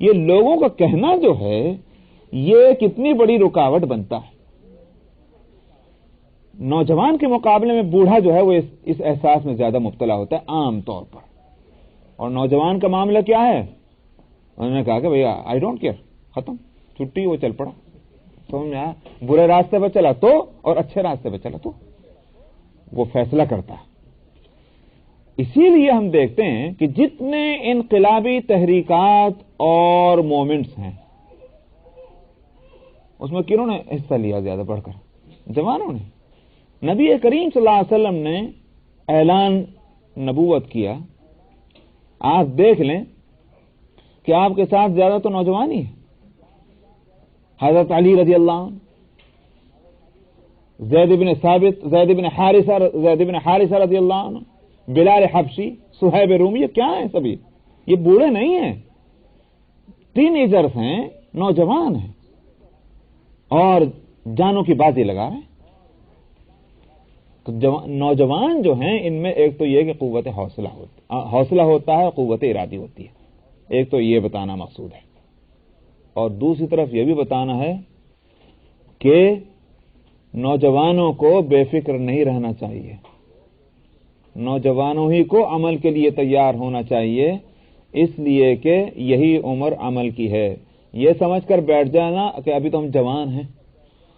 یہ لوگوں کا کہنا جو ہے یہ کتنی بڑی رکاوٹ بنتا ہے. نوجوان کے مقابلے میں بوڑھا جو ہے وہ اس احساس میں زیادہ مبتلا ہوتا ہے عام طور پر. اور نوجوان کا معاملہ کیا ہے؟ انہوں نے کہا کہ بھئی آئی ڈونٹ کیئر، ختم، چھٹی، وہ چل پڑا. سمجھ میں آیا؟ برے راستے پہ چلا تو اور اچھے راستے پہ چلا تو وہ فیصلہ کرتا ہے. اسی لیے ہم دیکھتے ہیں کہ جتنے انقلابی تحریکات اور مومنٹس ہیں اس میں کنہوں نے حصہ لیا زیادہ بڑھ کر؟ جوانوں نے. نبی کریم صلی اللہ علیہ وسلم نے اعلان نبوت کیا. آپ دیکھ لیں کہ آپ کے ساتھ زیادہ تو نوجوان ہی ہیں. حضرت علی رضی اللہ عنہ، زید بن حارثہ رضی اللہ عنہ، بلال حبشی، صہیب رومی، یہ کیا ہیں سبھی؟ یہ بوڑھے نہیں ہیں، ٹین ایجرز ہیں، نوجوان ہیں اور جانوں کی بازی لگا رہے ہیں. تو نوجوان جو ہیں ان میں ایک تو یہ کہ قوت حوصلہ ہوتا ہے، قوت ارادی ہوتی ہے. ایک تو یہ بتانا مقصود ہے اور دوسری طرف یہ بھی بتانا ہے کہ نوجوانوں کو بے فکر نہیں رہنا چاہیے. نوجوانوں ہی کو عمل کے لیے تیار ہونا چاہیے، اس لیے کہ یہی عمر عمل کی ہے. یہ سمجھ کر بیٹھ جانا کہ ابھی تو ہم جوان ہیں،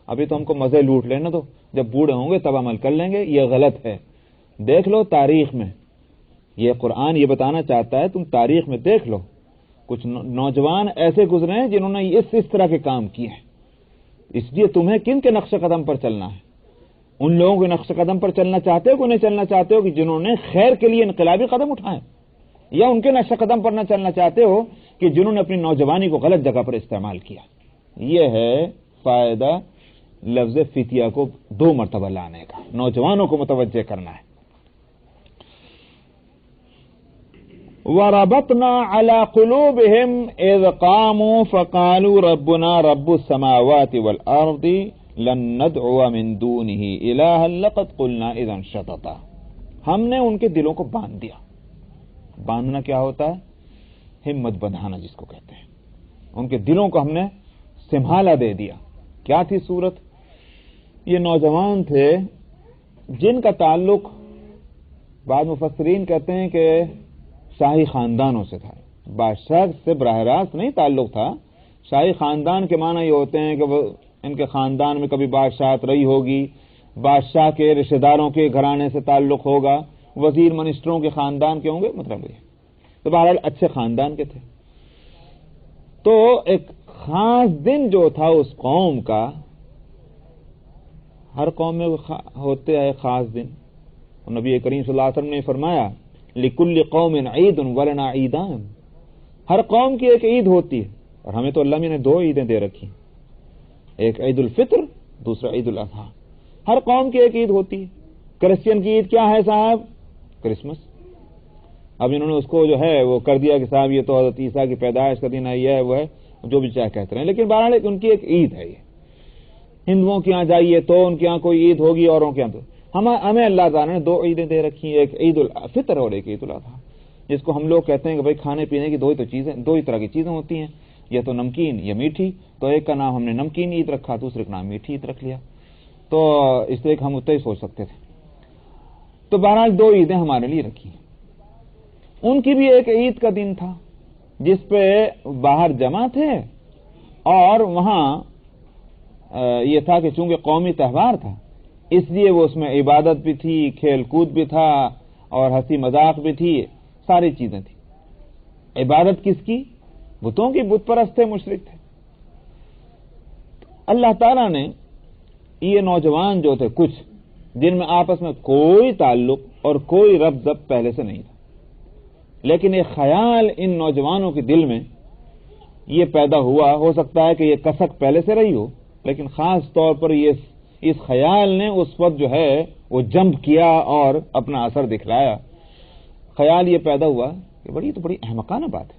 ابھی تو ہم کو مزے لوٹ لینا، تو جب بوڑھے ہوں گے تب عمل کر لیں گے، یہ غلط ہے. دیکھ لو تاریخ میں، یہ قرآن یہ بتانا چاہتا ہے، تم تاریخ میں دیکھ لو کچھ نوجوان ایسے گزرے ہیں جنہوں نے اس طرح کے کام کیے ہیں. اس لیے تمہیں کن کے نقش قدم پر چلنا ہے؟ ان لوگوں کے نقش قدم پر چلنا چاہتے ہو کہ نہیں چلنا چاہتے ہو کہ جنہوں نے خیر کے لیے انقلابی قدم اٹھائے، یا ان کے نقش قدم پر نہ چلنا چاہتے ہو کہ جنہوں نے اپنی نوجوانی کو غلط جگہ پر استعمال کیا؟ یہ ہے فائدہ لفظ فتیہ کو 2 مرتبہ لانے کا، نوجوانوں کو متوجہ کرنا ہے. وَرَبَطْنَا عَلَى قُلُوبِهِمْ إِذْ قَامُوا فَقَالُوا رَبُّنَا رَبُّ السَّمَاوَاتِ وَالْأَرْضِ لَن نَّدْعُوَ مِن دُونِهِ إِلَٰهًا لَّقَدْ قُلْنَا إِذًا شَطَطًا. ہم نے ان کے دلوں کو باندھ دیا. باندھنا کیا ہوتا ہے؟ ہمت بندھانا جس کو کہتے ہیں. ان کے دلوں کو ہم نے سنبھالا دے دیا. کیا تھی صورت؟ یہ نوجوان تھے جن کا تعلق بعض مفسرین کہتے ہیں کہ شاہی خاندانوں سے تھا. بادشاہ سے براہ راست نہیں تعلق تھا. شاہی خاندان کے معنی یہ ہوتے ہیں کہ وہ ان کے خاندان میں کبھی بادشاہت رہی ہوگی, بادشاہ کے رشتہ داروں کے گھرانے سے تعلق ہوگا, وزیر منسٹروں کے خاندان کے ہوں گے, مطلب یہ تو بہرحال اچھے خاندان کے تھے. تو ایک خاص دن جو تھا اس قوم کا, ہر قوم میں ہوتے ہیں خاص دن. نبی کریم صلی اللہ علیہ وسلم نے فرمایا لِكُلِّ قَوْمٍ عِيدٌ وَلَنَا عِيدَانِ, ہر قوم کی ایک عید ہوتی ہے, اور ہمیں تو اللہ نے 2 عیدیں دے رکھی ہیں, ایک عید الفطر, دوسرا عید الاضحیٰ. ہر قوم کی ایک عید ہوتی ہے. کرسچین کی عید کیا ہے صاحب؟ کرسمس. اب انہوں نے اس کو جو ہے وہ کر دیا کہ صاحب یہ تو حضرت عیسیٰ کی پیدائش کا دن ہے, یہ ہے وہ ہے, جو بھی چاہے کہتے ہیں, لیکن بہرحال ان کی ایک عید ہے. یہ ہندوؤں کے یہاں جائیے تو ان کے یہاں کوئی عید ہوگی, اوروں کے یہاں تو. ہمیں اللہ تعالیٰ نے 2 عیدیں دے رکھی ہیں, ایک عید الفطر اور ایک عید الاضحیٰ, جس کو ہم لوگ کہتے ہیں کہ بھائی کھانے پینے کی 2 ہی طرح کی چیزیں ہوتی ہیں, یا تو نمکین یا میٹھی. تو ایک کا نام ہم نے نمکین عید رکھا, دوسرے کا نام میٹھی عید رکھ لیا. تو اس طرح ہم اتنا ہی سوچ سکتے تھے. تو بہرحال 2 عیدیں ہمارے لیے رکھی ہیں. ان کی بھی ایک عید کا دن تھا جس پہ باہر جمع تھے, اور وہاں یہ تھا کہ چونکہ قومی تہوار تھا اس لیے وہ اس میں عبادت بھی تھی, کھیل کود بھی تھا, اور ہنسی مذاق بھی تھی, ساری چیزیں تھیں. عبادت کس کی؟ بتوں کی. بت پرست تھے, مشرک تھے. اللہ تعالیٰ نے یہ نوجوان جو تھے کچھ, جن میں آپس میں کوئی تعلق اور کوئی ربط پہلے سے نہیں تھا, لیکن ایک خیال ان نوجوانوں کے دل میں یہ پیدا ہوا. ہو سکتا ہے کہ یہ کسک پہلے سے رہی ہو, لیکن خاص طور پر اس خیال نے اس وقت جو ہے وہ جمپ کیا اور اپنا اثر دکھلایا. خیال یہ پیدا ہوا کہ بڑی احمقانہ بات ہے.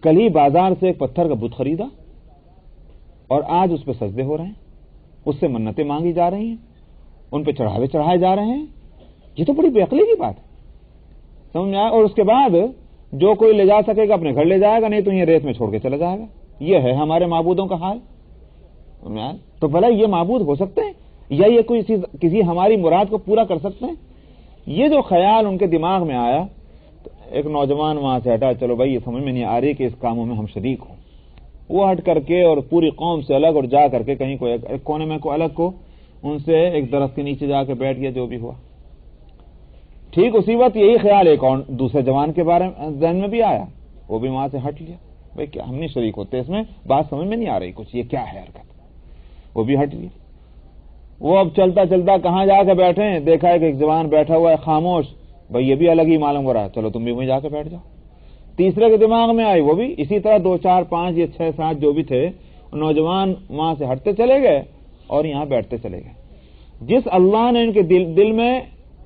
کل ہی بازار سے ایک پتھر کا بت خریدا اور آج اس پہ سجدے ہو رہے ہیں, اس سے منتیں مانگی جا رہی ہیں, ان پہ چڑھاوے چڑھائے جا رہے ہیں. یہ تو بڑی بے عقلی کی بات ہے, سمجھ میں آیا. اور اس کے بعد جو کوئی لے جا سکے گا اپنے گھر لے جائے گا, نہیں تو یہ ریت میں چھوڑ کے چلا جائے گا. یہ ہے ہمارے معبودوں کا حال. تو بھلا یہ معبود ہو سکتے ہیں, یا یہ کوئی کسی ہماری مراد کو پورا کر سکتے ہیں؟ یہ جو خیال ان کے دماغ میں آیا, تو ایک نوجوان وہاں سے ہٹا, چلو بھائی یہ سمجھ میں نہیں آ رہی کہ اس کاموں میں ہم شریک ہوں. وہ ہٹ کر کے اور پوری قوم سے الگ, اور جا کر کے کہیں ایک کونے میں کو الگ کو ان سے ایک درخت کے نیچے جا کے بیٹھ گیا. جو بھی ہوا ٹھیک اسی وقت یہی خیال ایک اور دوسرے جوان کے بارے میں ذہن میں بھی آیا, وہ بھی وہاں سے ہٹ لیا. بھائی کیا ہم نہیں شریک ہوتے اس میں, بات سمجھ میں نہیں آ رہی کچھ, یہ کیا ہے حرکت. وہ بھی ہٹ لیا. وہ اب چلتا چلتا کہاں جا کے بیٹھے, دیکھا ہے کہ ایک جوان بیٹھا ہوا ہے خاموش, بھائی یہ بھی الگ ہی معلوم ہو رہا ہے, چلو تم بھی وہیں جا کے بیٹھ جاؤ. تیسرے کے دماغ میں آئی, وہ بھی اسی طرح 2 4 5 یا 6 7 جو بھی تھے نوجوان وہاں سے ہٹتے چلے گئے اور یہاں بیٹھتے چلے گئے. جس اللہ نے ان کے دل میں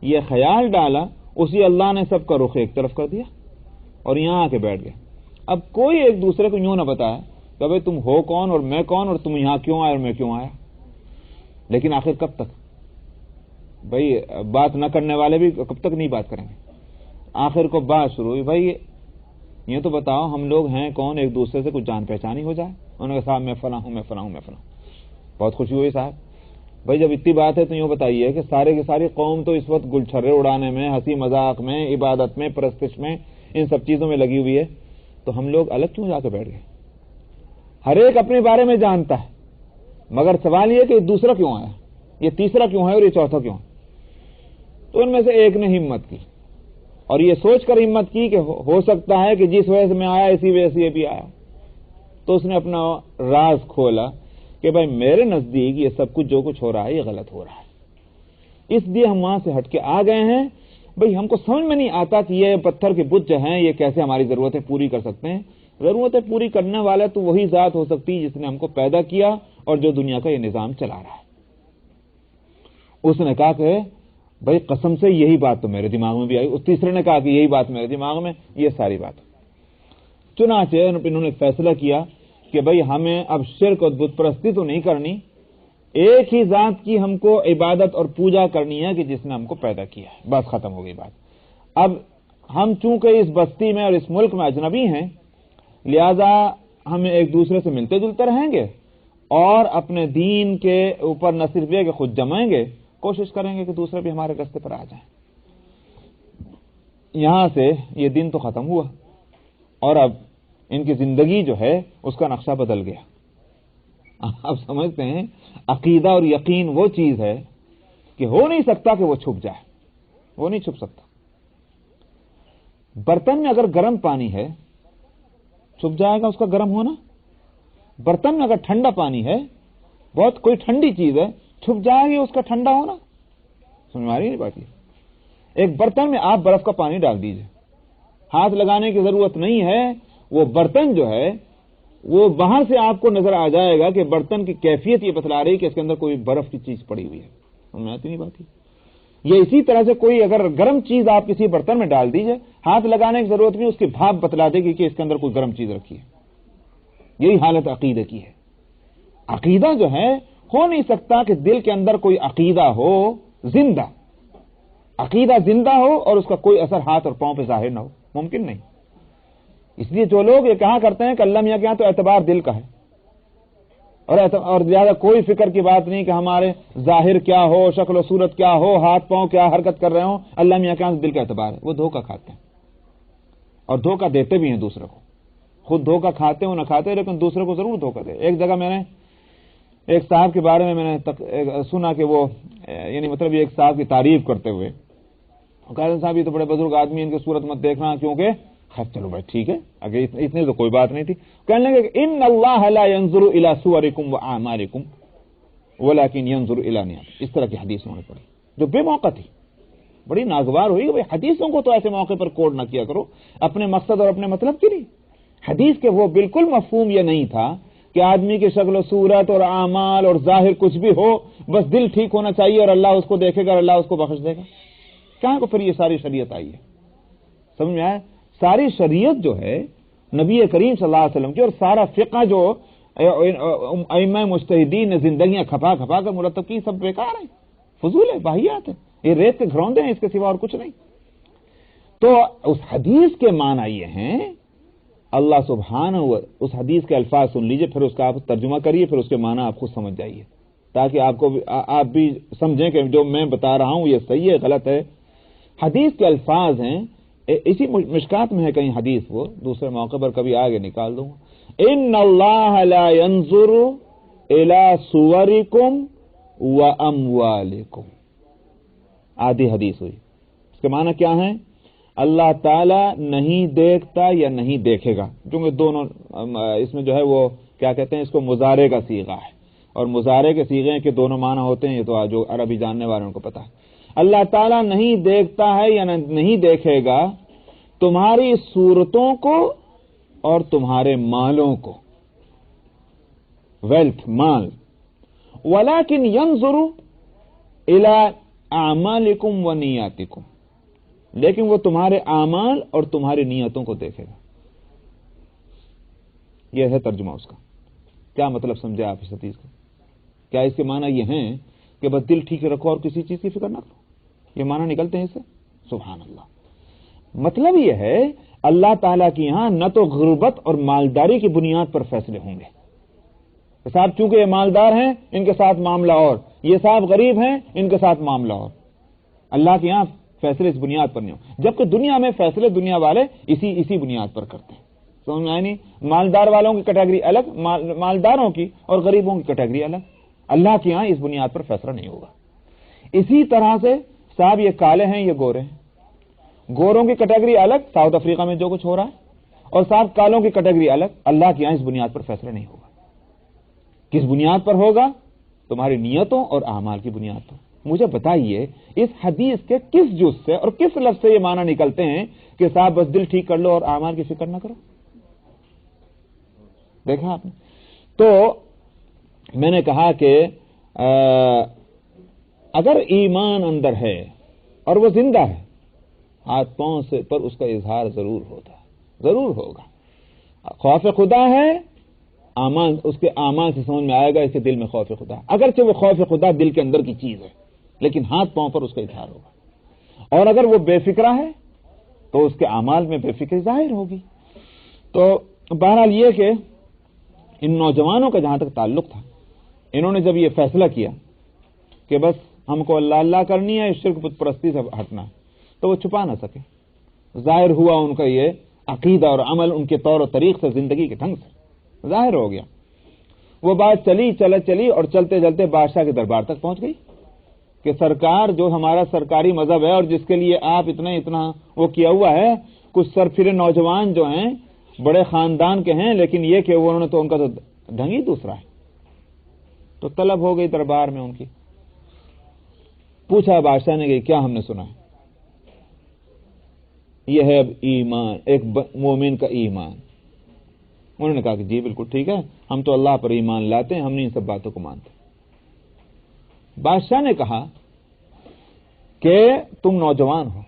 یہ خیال ڈالا, اسی اللہ نے سب کا رخ ایک طرف کر دیا اور یہاں آ کے بیٹھ گئے. اب کوئی ایک دوسرے کو یوں نہ بتایا کہ بھائی تم ہو کون اور میں کون, اور تم یہاں کیوں آئے اور میں کیوں آیا. لیکن آخر کب تک بھائی بات نہ کرنے والے بھی کب تک نہیں بات کریں گے. آخر کو بات شروع ہوئی, بھائی یہ تو بتاؤ ہم لوگ ہیں کون, ایک دوسرے سے کچھ جان پہچان ہی ہو جائے. انہوں نے کہا صاحب میں فلاں ہوں, میں فلاں ہوں, میں فلاں ہوں. بہت خوشی ہوئی صاحب. بھائی جب اتنی بات ہے تو یوں بتائیے کہ سارے کی ساری قوم تو اس وقت گلچھرے اڑانے میں, ہنسی مذاق میں, عبادت میں, پرستش میں, ان سب چیزوں میں لگی ہوئی ہے, تو ہم لوگ الگ کیوں جا کے بیٹھ گئے. ہر ایک اپنے بارے میں جانتا ہے, مگر سوال یہ کہ دوسرا کیوں آیا, یہ تیسرا کیوں ہے اور یہ چوتھا کیوں ہے. تو ان میں سے ایک نے ہمت کی اور یہ سوچ کر ہمت کی کہ ہو سکتا ہے کہ جس وجہ سے میں آیا اسی وجہ سے یہ بھی آیا. تو اس نے اپنا راز کھولا کہ بھائی میرے نزدیک یہ سب کچھ جو کچھ ہو رہا ہے یہ غلط ہو رہا ہے, اس لیے ہم وہاں سے ہٹ کے آ گئے ہیں. بھائی ہم کو سمجھ میں نہیں آتا کہ یہ پتھر کے بت جو ہیں یہ کیسے ہماری ضرورتیں پوری کر سکتے ہیں. ضرورتیں پوری کرنے والا تو وہی ذات ہو سکتی ہے جس نے ہم کو پیدا کیا اور جو دنیا کا یہ نظام چلا رہا ہے. اس نے کہا کہ بھائی قسم سے یہی بات تو میرے دماغ میں بھی آئی. اس تیسرے نے کہا کہ یہی بات میرے دماغ میں, یہ ساری بات. چنانچہ انہوں نے فیصلہ کیا کہ بھائی ہمیں اب شرک اور بت پرستی تو نہیں کرنی, ایک ہی ذات کی ہم کو عبادت اور پوجا کرنی ہے کہ جس نے ہم کو پیدا کیا ہے. بس ختم ہو گئی بات. اب ہم چونکہ اس بستی میں اور اس ملک میں اجنبی ہیں, لہذا ہم ایک دوسرے سے ملتے جلتے رہیں گے اور اپنے دین کے اوپر نہ صرف یہ کہ خود جمائیں گے, کوشش کریں گے کہ دوسرے بھی ہمارے راستے پر آ جائیں. یہاں سے یہ دن تو ختم ہوا. اور اب ان کی زندگی جو ہے اس کا نقشہ بدل گیا. آپ سمجھتے ہیں عقیدہ اور یقین وہ چیز ہے کہ ہو نہیں سکتا کہ وہ چھپ جائے، وہ نہیں چھپ سکتا. برتن میں اگر گرم پانی ہے چھپ جائے گا اس کا گرم ہونا؟ برتن میں اگر ٹھنڈا پانی ہے، بہت کوئی ٹھنڈی چیز ہے، چھپ جائے گی اس کا ٹھنڈا ہونا؟ سمجھ میں آ رہی ہے بات؟ ایک برتن میں آپ برف کا پانی ڈال دیجئے، ہاتھ لگانے کی ضرورت نہیں ہے، وہ برتن جو ہے وہ باہر سے آپ کو نظر آ جائے گا کہ برتن کی کیفیت یہ بتلا رہی کہ اس کے اندر کوئی برف کی چیز پڑی ہوئی ہے. سمجھ میں آتی نہیں بات؟ یہ اسی طرح سے کوئی اگر گرم چیز آپ کسی برتن میں ڈال دیجئے، ہاتھ لگانے کی ضرورت نہیں، اس کی بھاپ بتلا دے گی کہ اس کے اندر کوئی گرم چیز رکھی ہے. یہی حالت عقیدے کی ہے. عقیدہ جو ہے ہو نہیں سکتا کہ دل کے اندر کوئی عقیدہ ہو زندہ، عقیدہ زندہ ہو اور اس کا کوئی اثر ہاتھ اور پاؤں پہ ظاہر نہ ہو، ممکن نہیں. اس لیے جو لوگ یہ کہا کرتے ہیں کہ اللہ میاں کے یہاں تو اعتبار دل کا ہے اور زیادہ کوئی فکر کی بات نہیں کہ ہمارے ظاہر کیا ہو، شکل و صورت کیا ہو، ہاتھ پاؤں کیا حرکت کر رہے ہوں، اللہ میاں کے یہاں دل کا اعتبار ہے، وہ دھوکہ کھاتے ہیں اور دھوکہ دیتے بھی ہیں دوسرے کو. خود دھوکہ کھاتے ہوں نہ کھاتے لیکن دوسرے کو ضرور دھوکہ دے. ایک جگہ میں نے ایک صاحب کے بارے میں نے سنا کہ وہ یعنی مطلب ایک صاحب کی تعریف کرتے ہوئے کہتے ہیں صاحب یہ تو بڑے بزرگ آدمی، ان کی صورت مت دیکھنا کیونکہ چلو بھائی ٹھیک ہے، اگر اتنی تو کوئی بات نہیں تھی. کہنے لگے کہ ان اللہ لا ينظر الى صورکم واعمالکم ولكن ينظر الى نیاتکم. اس طرح کی حدیث انہوں نے پڑھی جو بے موقع تھی، بڑی ناگوار ہوئی. بھائی حدیثوں کو تو ایسے موقع پر کوڈ نہ کیا کرو اپنے مقصد اور اپنے مطلب کے لیے. حدیث کے وہ بالکل مفہوم یہ نہیں تھا کہ آدمی کی شکل و صورت اور اعمال اور ظاہر کچھ بھی ہو، بس دل ٹھیک ہونا چاہیے اور اللہ اس کو دیکھے گا اور اللہ اس کو بخش دے گا. کہاں کو پھر یہ ساری شریعت آئی ہے؟ سمجھ میں آیا؟ ساری شریعت جو ہے نبی کریم صلی اللہ علیہ وسلم کی اور سارا فقہ جو ائمہ مجتہدین نے زندگیاں کھپا کھپا کر مرتب کی، سب بیکار ہیں، فضول ہے، باہیات ہے، یہ ریت کے گھروندے ہیں، اس کے سوا اور کچھ نہیں. تو اس حدیث کے معنی یہ ہیں، اللہ سبحانہ اس حدیث کے الفاظ سن لیجئے، پھر اس کا آپ ترجمہ کریے، پھر اس کے معنی آپ خود سمجھ جائیے تاکہ آپ بھی سمجھیں کہ جو میں بتا رہا ہوں یہ صحیح ہے غلط ہے. حدیث کے الفاظ ہیں، اسی مشکات میں ہے کہیں حدیث، وہ دوسرے موقع پر کبھی آگے نکال دوں گا. ان اللہ لا ينظر الى صورکم واموالکم. آدھی حدیث ہوئی. اس کے معنی کیا ہیں؟ اللہ تعالی نہیں دیکھتا یا نہیں دیکھے گا، کیونکہ دونوں اس میں جو ہے وہ کیا کہتے ہیں، اس کو مضارع کا صیغہ ہے اور مضارع کے صیغے کے دونوں معنی ہوتے ہیں، یہ تو جو عربی جاننے والوں کو پتا ہے. اللہ تعالیٰ نہیں دیکھتا ہے یا نہیں دیکھے گا تمہاری صورتوں کو اور تمہارے مالوں کو، ویلتھ، مال. ولیکن ینظر الی اعمالکم و نیاتکم، لیکن وہ تمہارے اعمال اور تمہاری نیتوں کو دیکھے گا. یہ ہے ترجمہ اس کا. کیا مطلب سمجھے آپ اس حدیث کا؟ کیا اس کے معنی یہ ہیں کہ بس دل ٹھیک رکھو اور کسی چیز کی فکر نہ کرو؟ یہ معنی نکلتے ہیں اس سے؟ سبحان اللہ. مطلب یہ ہے اللہ تعالیٰ کے یہاں نہ تو غربت اور مالداری کی بنیاد پر فیصلے ہوں گے. صاحب چونکہ یہ مالدار ہیں ان کے ساتھ معاملہ اور، یہ صاحب غریب ہیں ان کے ساتھ معاملہ اور. اللہ کے یہاں فیصلے اس بنیاد پر نہیں ہوں، جبکہ دنیا میں فیصلے دنیا والے اسی بنیاد پر کرتے ہیں. سمجھ میں آئی نہیں؟ مالدار والوں کی کیٹیگری الگ، مالداروں کی اور غریبوں کی کیٹیگری الگ. اللہ کے یہاں اس بنیاد پر فیصلہ نہیں ہوگا. اسی طرح سے صاحب یہ کالے ہیں یہ گورے ہیں، گوروں کی کیٹیگری الگ، ساؤتھ افریقہ میں جو کچھ ہو رہا ہے، اور صاحب کالوں کی کیٹیگری الگ. اللہ کے یہاں اس بنیاد پر فیصلہ نہیں ہوگا. کس بنیاد پر ہوگا؟ تمہاری نیتوں اور اعمال کی بنیاد پر. مجھے بتائیے اس حدیث کے کس جز سے اور کس لفظ سے یہ معنی نکلتے ہیں کہ صاحب بس دل ٹھیک کر لو اور اعمال کی فکر نہ کرو؟ دیکھا آپ نے؟ تو میں نے کہا کہ اگر ایمان اندر ہے اور وہ زندہ ہے، ہاتھ پاؤں سے پر اس کا اظہار ضرور ہوتا ہے، ضرور ہوگا. خوف خدا ہے، اعمال اس کے اعمال سے سمجھ میں آئے گا اس کے دل میں خوف خدا. اگرچہ وہ خوف خدا دل کے اندر کی چیز ہے لیکن ہاتھ پاؤں پر اس کا اظہار ہوگا. اور اگر وہ بے فکرہ ہے تو اس کے اعمال میں بے فکری ظاہر ہوگی. تو بہرحال یہ کہ ان نوجوانوں کا جہاں تک تعلق تھا، انہوں نے جب یہ فیصلہ کیا کہ بس ہم کو اللہ اللہ کرنی ہے، شرک بت پرستی سے ہٹنا ہے، تو وہ چھپا نہ سکے. ظاہر ہوا ان کا یہ عقیدہ اور عمل ان کے طور و طریق سے، زندگی کے ڈھنگ سے ظاہر ہو گیا۔ وہ بات چلی اور چلتے چلتے بادشاہ کے دربار تک پہنچ گئی کہ سرکار، جو ہمارا سرکاری مذہب ہے اور جس کے لیے آپ اتنا وہ کیا ہوا ہے، کچھ سرفرے نوجوان جو ہیں بڑے خاندان کے ہیں، لیکن یہ کہ انہوں نے تو ان کا تو ڈھنگ ہی دوسرا ہے۔ تو طلب ہو گئی دربار میں ان کی، پوچھا بادشاہ نے کہ کیا ہم نے سنا ہے؟ یہ ہے اب ایمان، ایک مومن کا ایمان۔ انہوں نے کہا کہ جی بالکل ٹھیک ہے، ہم تو اللہ پر ایمان لاتے ہیں، ہم نہیں ان سب باتوں کو مانتے۔ بادشاہ نے کہا کہ تم نوجوان ہو،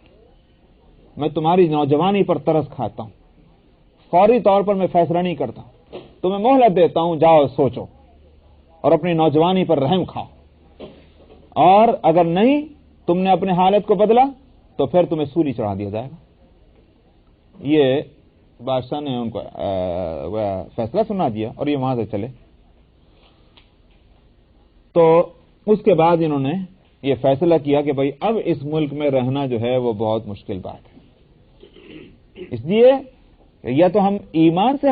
میں تمہاری نوجوانی پر ترس کھاتا ہوں، فوری طور پر میں فیصلہ نہیں کرتا، تمہیں مہلت دیتا ہوں، جاؤ سوچو اور اپنی نوجوانی پر رحم کھاؤ، اور اگر نہیں تم نے اپنے حالت کو بدلا تو پھر تمہیں سولی چڑھا دیا جائے گا۔ یہ بادشاہ نے ان کو فیصلہ سنا دیا اور یہ وہاں سے چلے۔ تو اس کے بعد انہوں نے یہ فیصلہ کیا کہ بھائی اب اس ملک میں رہنا جو ہے وہ بہت مشکل بات ہے، اس لیے یا تو ہم ایمان سے